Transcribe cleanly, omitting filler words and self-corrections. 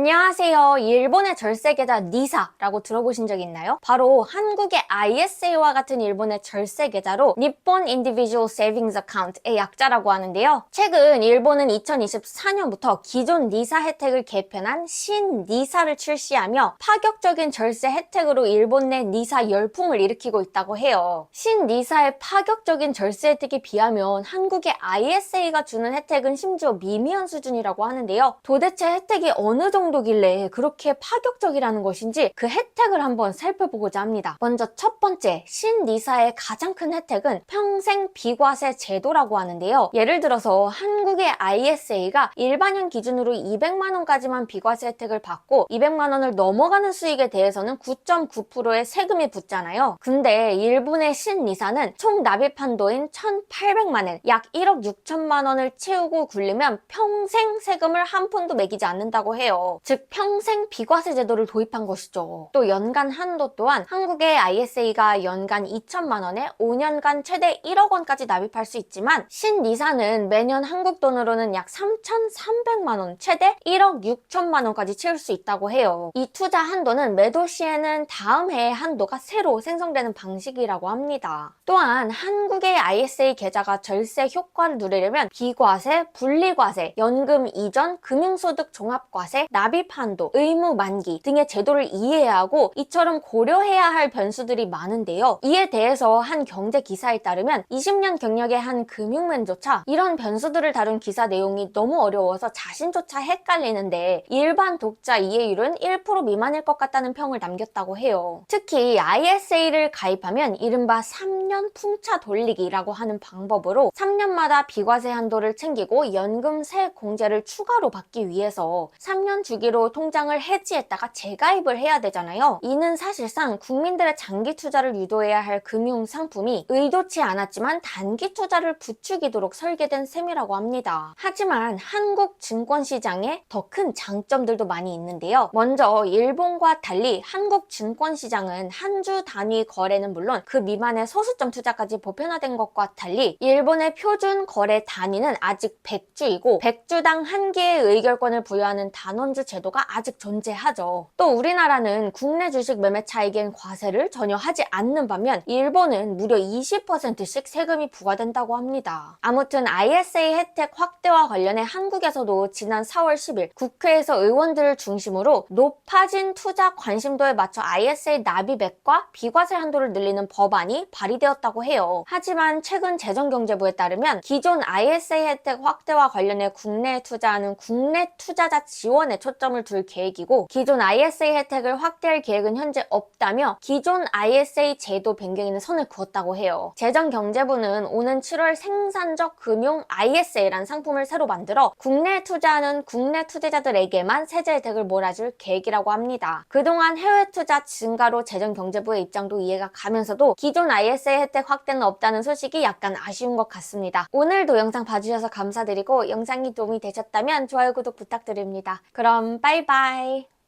안녕하세요. 일본의 절세계좌 니사라고 들어보신 적 있나요? 바로 한국의 ISA와 같은 일본의 절세계좌로 니폰 인디비주얼 세이빙스 어카운트의 약자라고 하는데요. 최근 일본은 2024년부터 기존 니사 혜택을 개편한 신 니사를 출시하며 파격적인 절세 혜택으로 일본 내 니사 열풍을 일으키고 있다고 해요. 신 니사의 파격적인 절세 혜택에 비하면 한국의 ISA가 주는 혜택은 심지어 미미한 수준이라고 하는데요. 도대체 혜택이 어느 정도길래 그렇게 파격적이라는 것인지 그 혜택을 한번 살펴보고자 합니다. 먼저 첫 번째, 신니사의 가장 큰 혜택은 평생 비과세 제도라고 하는데요. 예를 들어서 한국의 ISA가 일반형 기준으로 200만 원까지만 비과세 혜택을 받고 200만 원을 넘어가는 수익에 대해서는 9.9%의 세금이 붙잖아요. 근데 일본의 신니사는 총 납입 한도인 1,800만 엔, 약 1억 6천만 원을 채우고 굴리면 평생 세금을 한 푼도 매기지 않는다고 해요. 즉 평생 비과세 제도를 도입한 것이죠. 또 연간 한도 또한 한국의 ISA가 연간 2천만 원에 5년간 최대 1억 원까지 납입할 수 있지만 신니사는 매년 한국 돈으로는 약 3,300만 원, 최대 1억 6천만 원까지 채울 수 있다고 해요. 이 투자 한도는 매도 시에는 다음 해의 한도가 새로 생성되는 방식이라고 합니다. 또한 한국의 ISA 계좌가 절세 효과를 누리려면 비과세, 분리과세, 연금 이전, 금융소득 종합과세, 납입 한도, 의무 만기 등의 제도를 이해해야 하고 이처럼 고려해야 할 변수들이 많은데요. 이에 대해서 한 경제 기사에 따르면 20년 경력의 한 금융맨조차 이런 변수들을 다룬 기사 내용이 너무 어려워서 자신조차 헷갈리는데 일반 독자 이해율은 1% 미만일 것 같다는 평을 남겼다고 해요. 특히 ISA를 가입하면 이른바 3년 풍차 돌리기라고 하는 방법으로 3년마다 비과세 한도를 챙기고 연금세 공제를 추가로 받기 위해서 3년 주기로 통장을 해지했다가 재가입을 해야 되잖아요. 이는 사실상 국민들의 장기 투자를 유도해야 할 금융 상품이 의도치 않았지만 단기 투자를 부추기도록 설계된 셈이라고 합니다. 하지만 한국 증권시장에 더 큰 장점들도 많이 있는데요. 먼저 일본과 달리 한국 증권시장은 한 주 단위 거래는 물론 그 미만의 소수점 투자까지 보편화된 것과 달리 일본의 표준 거래 단위는 아직 100주이고 100주당 한 개의 의결권을 부여하는 단원주 제도가 아직 존재하죠. 또 우리나라는 국내 주식 매매 차익엔 과세를 전혀 하지 않는 반면 일본은 무려 20%씩 세금이 부과된다고 합니다. 아무튼 ISA 혜택 확대와 관련해 한국에서도 지난 4월 10일 국회에서 의원들을 중심으로 높아진 투자 관심도에 맞춰 ISA 납입액과 비과세 한도를 늘리는 법안이 발의되었다고 해요. 하지만 최근 재정경제부에 따르면 기존 ISA 혜택 확대와 관련해 국내에 투자하는 국내 투자자 지원에 초점을 둘 계획이고 기존 ISA 혜택을 확대할 계획은 현재 없다며 기존 ISA 제도 변경에는 선을 그었다고 해요. 재정경제부는 오는 7월 생산적 금융 ISA라는 상품을 새로 만들어 국내에 투자하는 국내 투자자들에게만 세제 혜택을 몰아줄 계획이라고 합니다. 그동안 해외 투자 증가로 재정경제부의 입장도 이해가 가면서도 기존 ISA 혜택 확대는 없다는 소식이 약간 아쉬운 것 같습니다. 오늘도 영상 봐주셔서 감사드리고 영상이 도움이 되셨다면 좋아요, 구독 부탁드립니다. 그럼 빠이빠이.